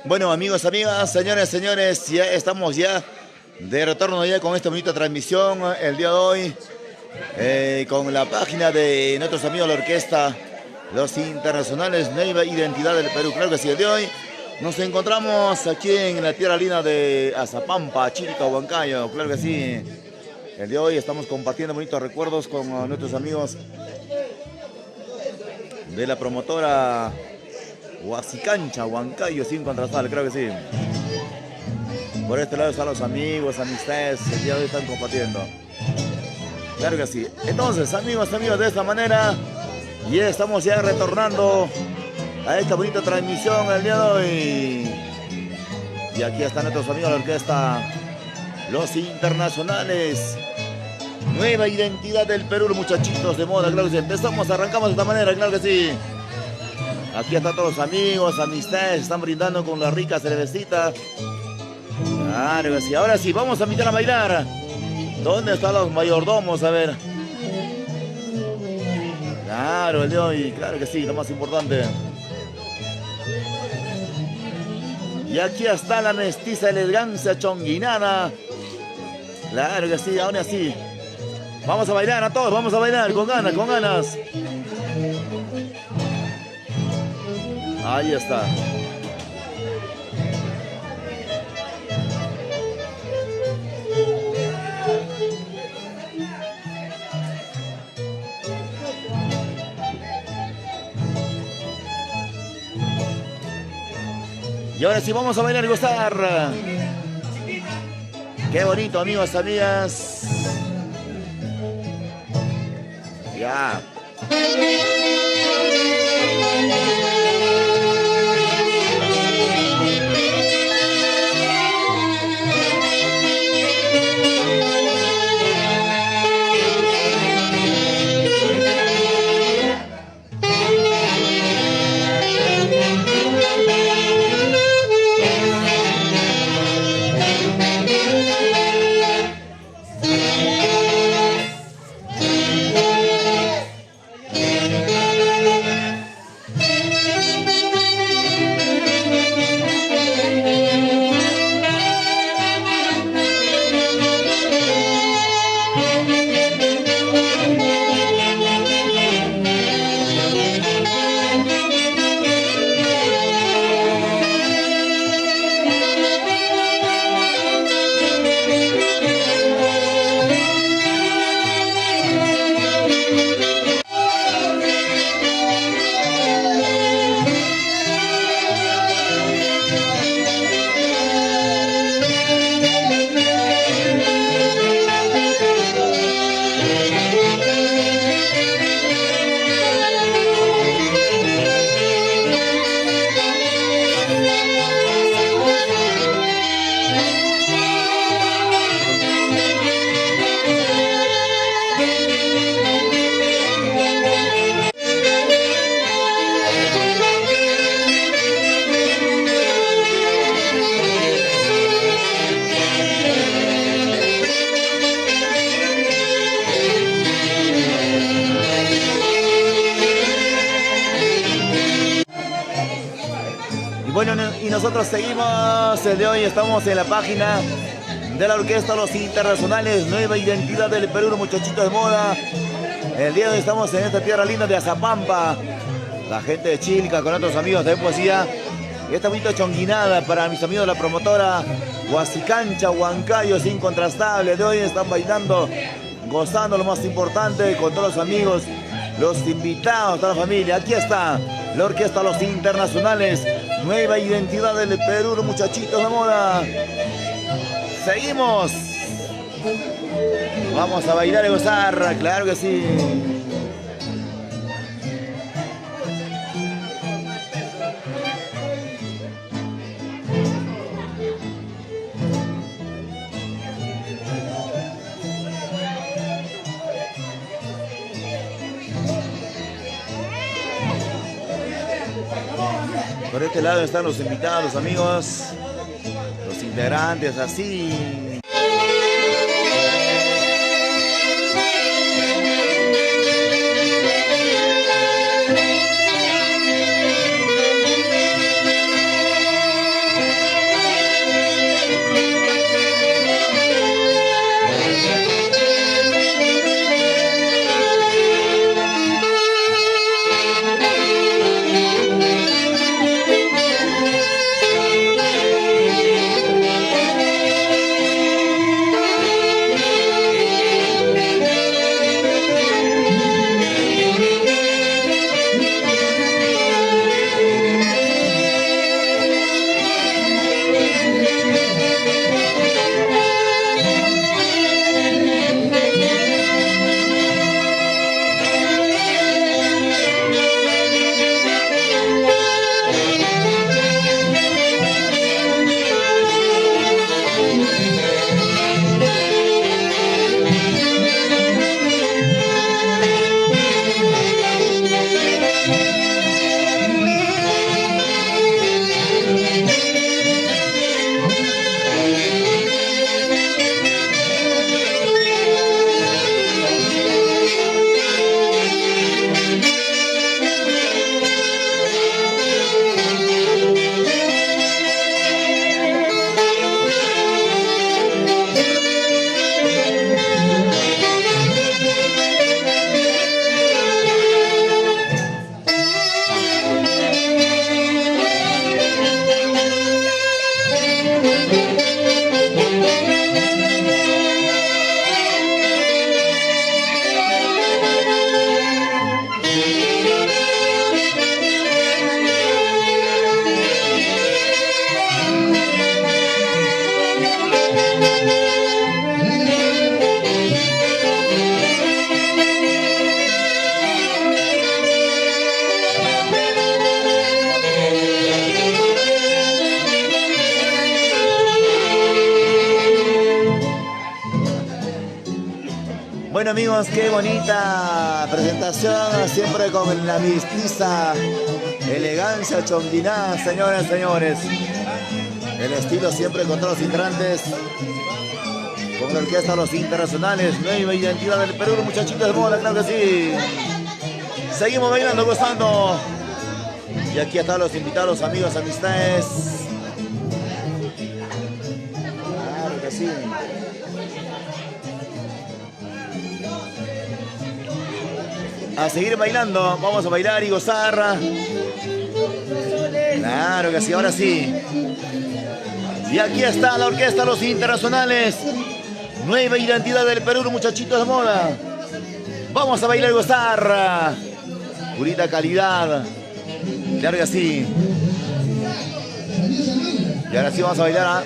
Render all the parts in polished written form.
Bueno, amigos, amigas, señores, señores, ya estamos ya de retorno ya con esta bonita transmisión el día de hoy con la página de nuestros amigos de la orquesta Los Internacionales, Nueva Identidad del Perú. Claro que sí, el día de hoy nos encontramos aquí en la tierra linda de Azapampa, Chirica, Huancayo. Claro que sí, el día de hoy estamos compartiendo bonitos recuerdos con nuestros amigos de la promotora Huasicancha, Huancayo, sin contrastar, creo que sí. Por este lado están los amigos, amistades, el día de hoy están compartiendo. Claro que sí. Entonces, amigos, de esta manera, ya estamos ya retornando a esta bonita transmisión el día de hoy. Y aquí están nuestros amigos de la orquesta Los Internacionales. Nueva identidad del Perú, los muchachitos de moda, claro que sí. Empezamos, arrancamos de esta manera, claro que sí. Aquí están todos los amigos, amistades, están brindando con la rica cervecita. Claro que sí, ahora sí, vamos a invitar a bailar. ¿Dónde están los mayordomos? A ver. Claro, el de hoy, claro que sí, lo más importante. Y aquí está la mestiza elegancia chonguinana. Claro que sí, ahora sí. Vamos a bailar a todos, vamos a bailar, con ganas, con ganas. Ahí está. Y ahora sí vamos a bailar y gozar. Qué bonito, amigos, amigas. Ya. Y bueno, y nosotros seguimos el de hoy, estamos en la página de la orquesta Los Internacionales, Nueva Identidad del Perú, los muchachitos de moda. El día de hoy estamos en esta tierra linda de Azapampa, la gente de Chilca con otros amigos de poesía. Y esta bonita chonguinada para mis amigos de la promotora Huasicancha, Huancayo, sin contrastable. De hoy están bailando, gozando lo más importante con todos los amigos, los invitados, toda la familia. Aquí está la orquesta Los Internacionales, Nueva Identidad del Perú, los muchachitos de moda. Seguimos. Vamos a bailar y gozar, claro que sí. Por este lado están los invitados, amigos, los integrantes, así. Bueno amigos, qué bonita presentación, siempre con la mestiza elegancia chonguiná, señoras y señores. El estilo siempre con todos los integrantes, con la orquesta Los Internacionales, nueva identidad del Perú, muchachitos de moda, claro que sí. Seguimos bailando, gozando. Y aquí están los invitados, amigos, amistades. Claro que sí. A seguir bailando, vamos a bailar y gozar. Claro que sí, ahora sí. Y aquí está la orquesta Los Internacionales, nueva identidad del Perú, muchachitos de moda. Vamos a bailar y gozar. Purita calidad. Claro que sí. Y ahora sí vamos a bailar.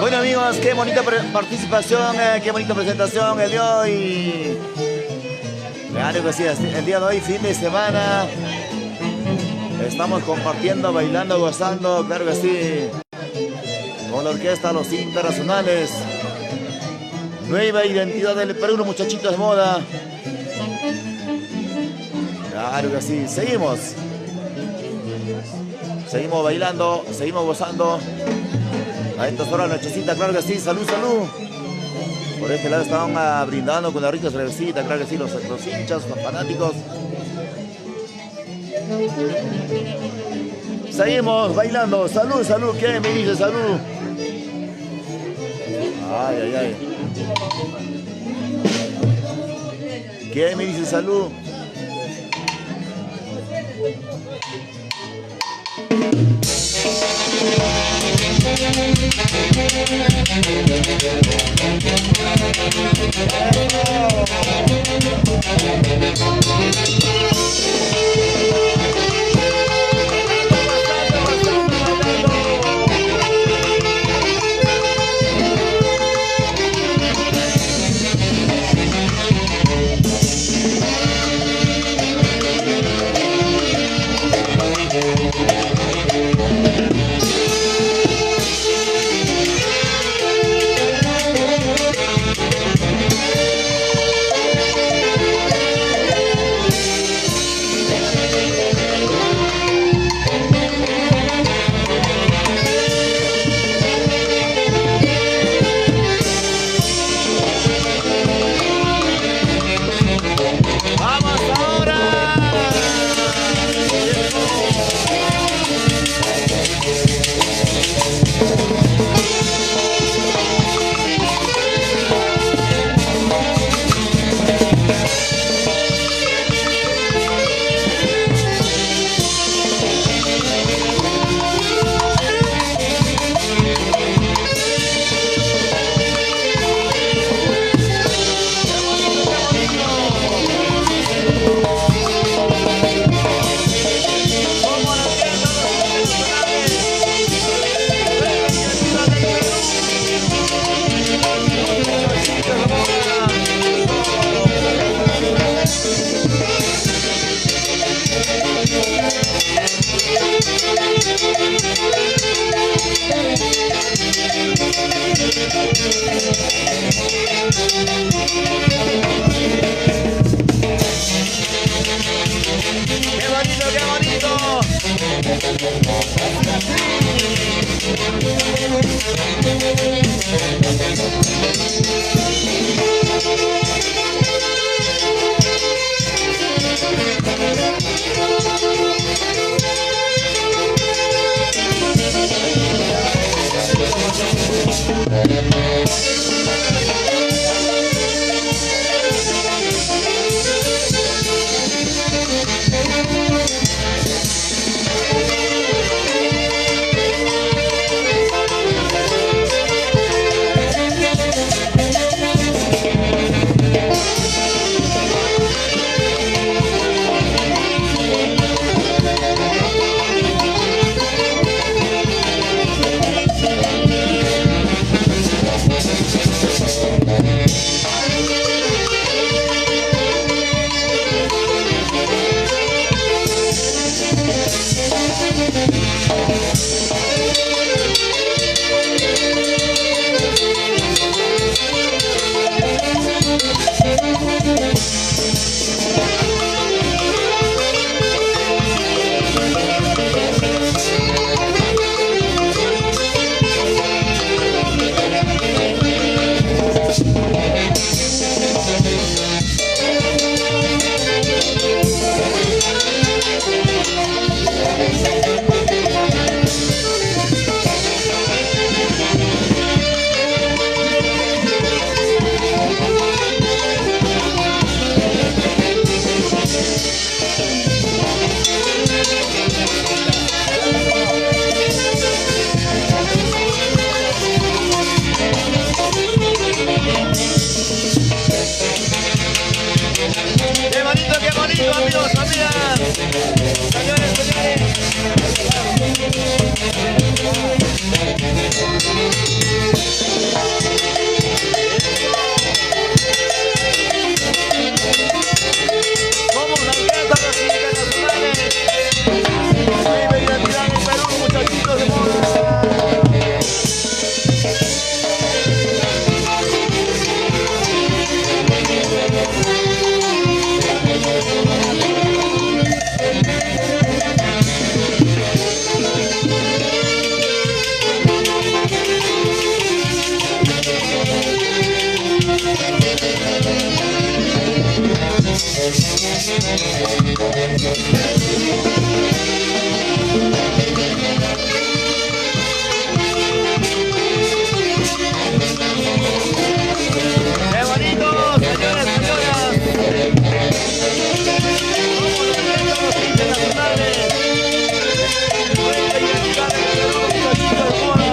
Bueno amigos, qué bonita participación, qué bonita presentación el de hoy. Claro que sí, el día de hoy, fin de semana. Estamos compartiendo, bailando, gozando, claro que sí. Con la orquesta Los Internacionales. Nueva identidad del Perú, muchachitos de moda. Claro que sí, seguimos. Seguimos bailando, seguimos gozando. A estas horas nochecita, claro que sí, salud, salud. Por este lado estaban brindando con la rica cervecita, claro que sí, los hinchas, los fanáticos. Seguimos bailando, salud, salud, ¿qué me dice salud? Ay, ay, ay. ¿Qué me dice salud? Qué bonito, amigos, amigas. Señores, señores. Somos las fiestas internacionales. Vive identidad en Perú, muchachitos de moda. ¡Qué bonito, señores, señoras! Somos los eventos internacionales. Nuestra identidad en el Perú, muchachitos de moda.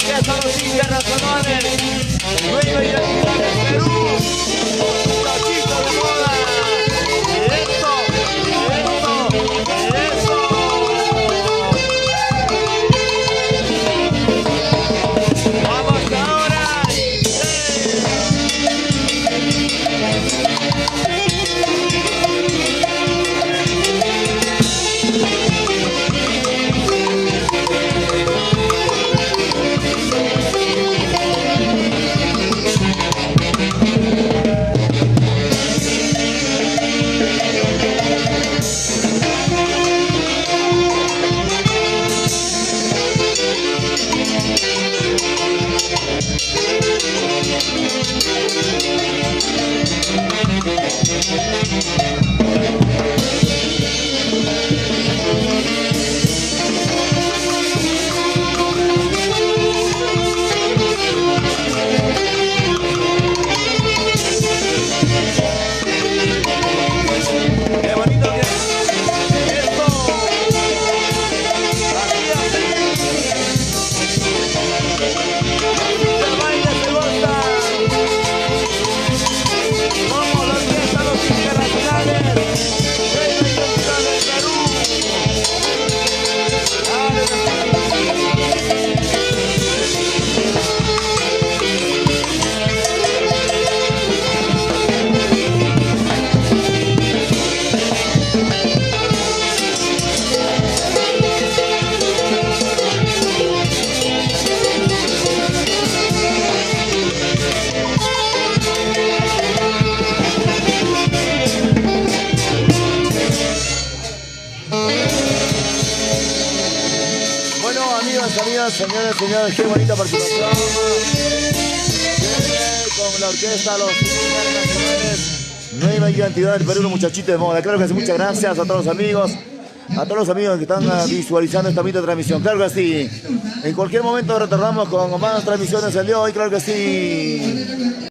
orquesta Los Internacionales, nueva identidad del Perú, muchachito de moda. Eso, eso, eso. Vamos ahora. Amigas, señores, qué bonita participación con la orquesta Los Internacionales, nueva identidad del Perú, muchachito de moda. Claro que sí, muchas gracias a todos los amigos, que están visualizando esta bonita transmisión. Claro que sí, en cualquier momento retornamos con más transmisiones el día de hoy, claro que sí.